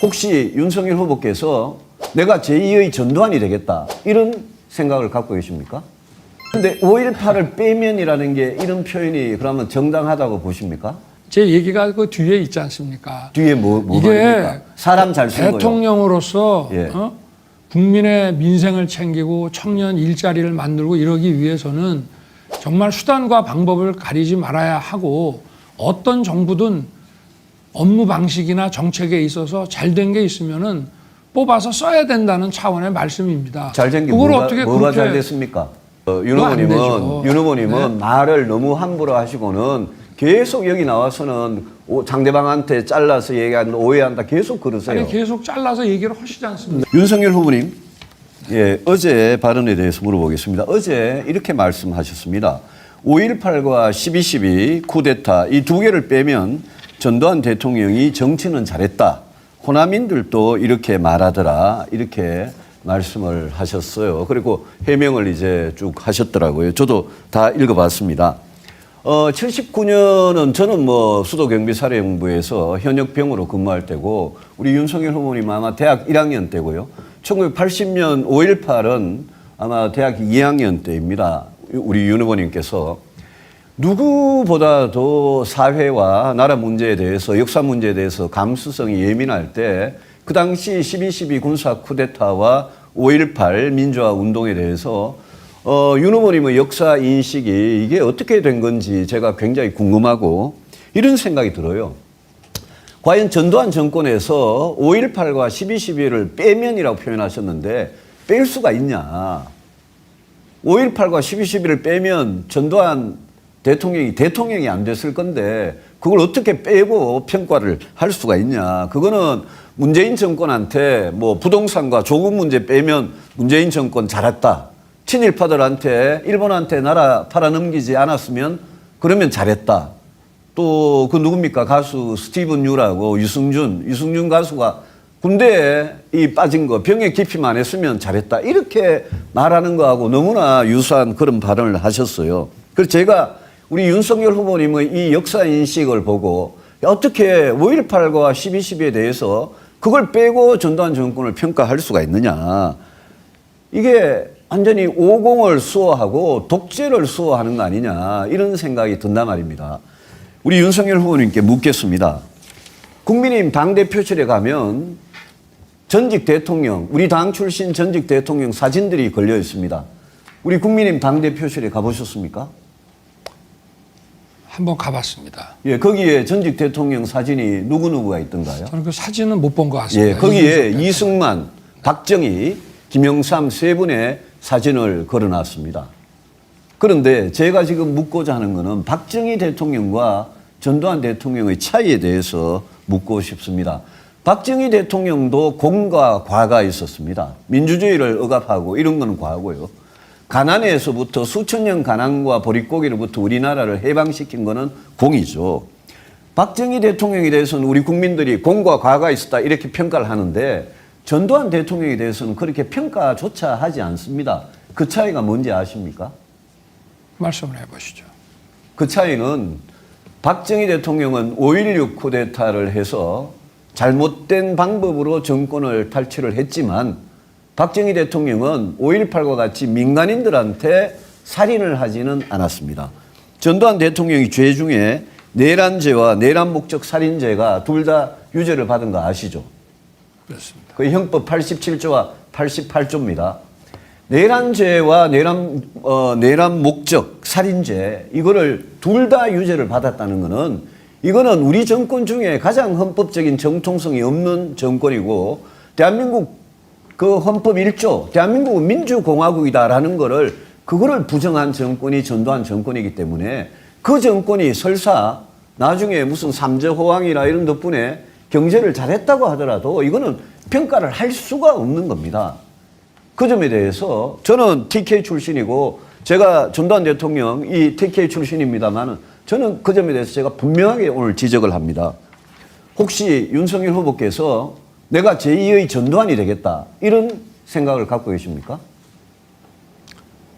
혹시 윤석열 후보께서 내가 제2의 전두환이 되겠다 이런 생각을 갖고 계십니까? 근데 5.18을 빼면이라는 게 이런 표현이 그러면 정당하다고 보십니까? 제 얘기가 그 뒤에 있지 않습니까? 뒤에 뭐 이게 말입니까? 사람 잘 쓴 거요. 대통령으로서 예. 국민의 민생을 챙기고 청년 일자리를 만들고 이러기 위해서는 정말 수단과 방법을 가리지 말아야 하고 어떤 정부든 업무 방식이나 정책에 있어서 잘된 게 있으면은 뽑아서 써야 된다는 차원의 말씀입니다. 잘된 게 그걸 뭐가, 어떻게 뭐가 그렇게 잘 됐습니까? 윤 그거 안 되죠. 후보님은 네. 말을 너무 함부로 하시고는 계속 여기 나와서는 상대방한테 잘라서 얘기한다, 오해한다 계속 그러세요. 아니 계속 잘라서 얘기를 하시지 않습니까? 윤석열 후보님, 예, 어제 발언에 대해서 물어보겠습니다. 어제 이렇게 말씀하셨습니다. 5.18과 12.12 쿠데타 이 두 개를 빼면 전두환 대통령이 정치는 잘했다. 호남인들도 이렇게 말하더라. 이렇게 말씀을 하셨어요. 그리고 해명을 이제 쭉 하셨더라고요. 저도 다 읽어봤습니다. 79년은 저는 뭐 수도경비사령부에서 현역병으로 근무할 때고 우리 윤석열 후보님 아마 대학 1학년 때고요. 1980년 5.18은 아마 대학 2학년 때입니다. 우리 윤 후보님께서 누구보다도 사회와 나라 문제에 대해서 역사 문제에 대해서 감수성이 예민할 때 그 당시 12.12 군사 쿠데타와 5.18 민주화 운동에 대해서 윤 후보님의 역사 인식이 이게 어떻게 된 건지 제가 굉장히 궁금하고 이런 생각이 들어요. 과연 전두환 정권에서 5.18과 12.12를 빼면이라고 표현하셨는데 뺄 수가 있냐. 5.18과 12.12를 빼면 전두환 대통령이 안 됐을 건데 그걸 어떻게 빼고 평가를 할 수가 있냐. 그거는 문재인 정권한테 뭐 부동산과 조국 문제 빼면 문재인 정권 잘했다. 친일파들한테 일본한테 나라 팔아넘기지 않았으면 그러면 잘했다. 또 그 누굽니까? 가수 스티븐 유라고 유승준 가수가 군대에 빠진 거 병에 깊이만 했으면 잘했다. 이렇게 말하는 거하고 너무나 유사한 그런 발언을 하셨어요. 그래서 제가 우리 윤석열 후보님의 이 역사 인식을 보고 어떻게 5.18과 12.12에 대해서 그걸 빼고 전두환 정권을 평가할 수가 있느냐. 이게 완전히 오공을 수호하고 독재를 수호하는 거 아니냐. 이런 생각이 든단 말입니다. 우리 윤석열 후보님께 묻겠습니다. 국민의힘 당대표실에 가면 전직 대통령, 우리 당 출신 전직 대통령 사진들이 걸려 있습니다. 우리 국민의힘 당대표실에 가보셨습니까? 한번 가봤습니다. 예, 거기에 전직 대통령 사진이 누구누구가 있던가요? 저는 그 사진은 못 본 것 같습니다. 예, 거기에 이승만, 박정희, 김영삼 세 분의 사진을 걸어놨습니다. 그런데 제가 지금 묻고자 하는 것은 박정희 대통령과 전두환 대통령의 차이에 대해서 묻고 싶습니다. 박정희 대통령도 공과 과가 있었습니다. 민주주의를 억압하고 이런 건 과고요. 가난에서부터 수천 년 가난과 보릿고기로부터 우리나라를 해방시킨 거는 공이죠. 박정희 대통령에 대해서는 우리 국민들이 공과 과가 있었다 이렇게 평가를 하는데 전두환 대통령에 대해서는 그렇게 평가조차 하지 않습니다. 그 차이가 뭔지 아십니까? 말씀을 해보시죠. 그 차이는 박정희 대통령은 5.16 쿠데타를 해서 잘못된 방법으로 정권을 탈취를 했지만 박정희 대통령은 5.18과 같이 민간인들한테 살인을 하지는 않았습니다. 전두환 대통령이 죄 중에 내란죄와 내란 목적 살인죄가 둘 다 유죄를 받은 거 아시죠? 그렇습니다. 그 형법 87조와 88조입니다. 내란죄와 내란 목적 살인죄 이거를 둘 다 유죄를 받았다는 거는 이거는 우리 정권 중에 가장 헌법적인 정통성이 없는 정권이고 대한민국 그 헌법 1조 대한민국은 민주공화국이다라는 그거를 부정한 정권이 전두환 정권이기 때문에 그 정권이 설사 나중에 무슨 삼재호황이나 이런 덕분에 경제를 잘했다고 하더라도 이거는 평가를 할 수가 없는 겁니다. 그 점에 대해서 저는 TK 출신이고 제가 전두환 대통령 이 TK 출신입니다만 저는 그 점에 대해서 제가 분명하게 오늘 지적을 합니다. 혹시 윤석열 후보께서 내가 제2의 전두환이 되겠다 이런 생각을 갖고 계십니까?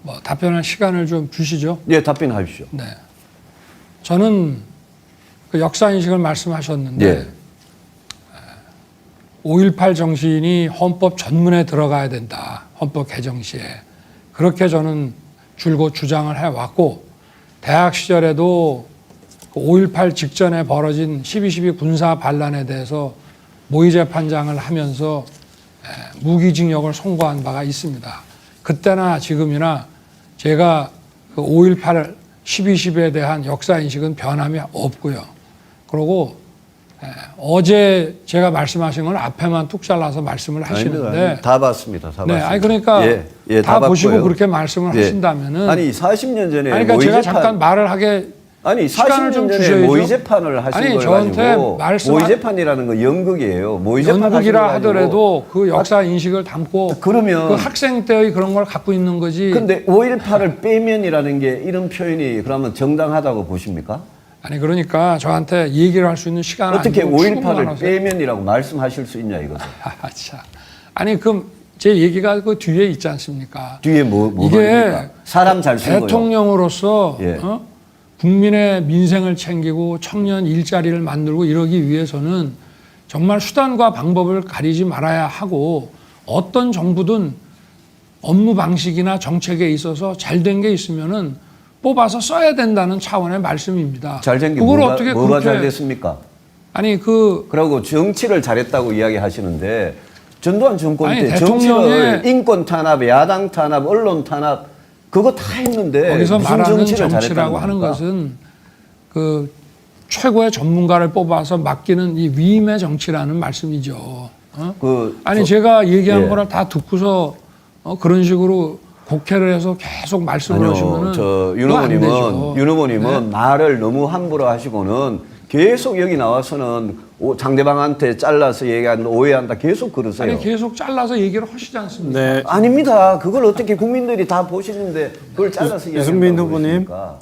뭐 답변할 시간을 좀 주시죠. 네, 답변하십시오. 네. 저는 그 역사 인식을 말씀하셨는데 네. 5.18 정신이 헌법 전문에 들어가야 된다. 헌법 개정 시에. 그렇게 저는 줄곧 주장을 해왔고 대학 시절에도 5.18 직전에 벌어진 12.12 군사 반란에 대해서 모의재판장을 하면서 무기징역을 선고한 바가 있습니다. 그때나 지금이나 제가 그 5.18 12.12에 대한 역사인식은 변함이 없고요. 그리고 어제 제가 말씀하신 건 앞에만 뚝 잘라서 말씀을 하시는데 아닙니다. 다 봤습니다. 다 네, 봤습니다. 아니 그러니까 다 보시고 봤고요. 그렇게 말씀을 예. 하신다면은 아니 40년 전에 아니, 그러니까 모의 제가 재판 잠깐 말을 하게 아니 시간을 40년 좀 전에 주셔야죠. 모의 재판을 하신 아니, 걸 저한테 가지고 말씀하- 모의 재판이라는 거 연극이에요. 모의 재판 연극이라 하신 거 가지고 하더라도 그 역사 인식을 담고 그러면 그 학생 때의 그런 걸 갖고 있는 거지. 근데 5.18을 빼면이라는 게 이런 표현이 그러면 정당하다고 보십니까? 아니 그러니까 저한테 얘기를 할 수 있는 시간은 어떻게 아니고 충분히 5.18을 많아서. 빼면이라고 말씀하실 수 있냐 이거죠. 아, 참. 아니 그럼 제 얘기가 그 뒤에 있지 않습니까? 뒤에 뭐 이게 말입니까? 사람 잘 쓴 거요. 대통령으로서 예. 국민의 민생을 챙기고 청년 일자리를 만들고 이러기 위해서는 정말 수단과 방법을 가리지 말아야 하고 어떤 정부든 업무 방식이나 정책에 있어서 잘된 게 있으면은 뽑아서 써야 된다는 차원의 말씀입니다. 잘된 게 그걸 뭐가, 어떻게 뭐가 그렇게 잘 됐습니까? 아니 그 그리고 정치를 잘했다고 이야기하시는데 전두환 정권 아니, 때 대통령의- 정치를 인권 탄압, 야당 탄압, 언론 탄압 그거 다 했는데 거기서 무슨 말하는 정치를 정치라고 잘했다는 하는 겁니까? 것은 그 최고의 전문가를 뽑아서 맡기는 이 위임의 정치라는 말씀이죠. 아니 제가 얘기한 예. 거를 다 듣고서 그런 식으로 곡해를 해서 계속 말씀을 아니요, 하시면은 윤 그거 안 되죠. 의원님은 윤 의원님은 네? 말을 너무 함부로 하시고는 계속 여기 나와서는 상대방한테 잘라서 얘기한다, 오해한다 계속 그러세요. 아니 계속 잘라서 얘기를 하시지 않습니까? 네. 아닙니다. 그걸 어떻게 국민들이 다 보시는데 그걸 잘라서 유승민 이야기한다고 후보님. 그러십니까?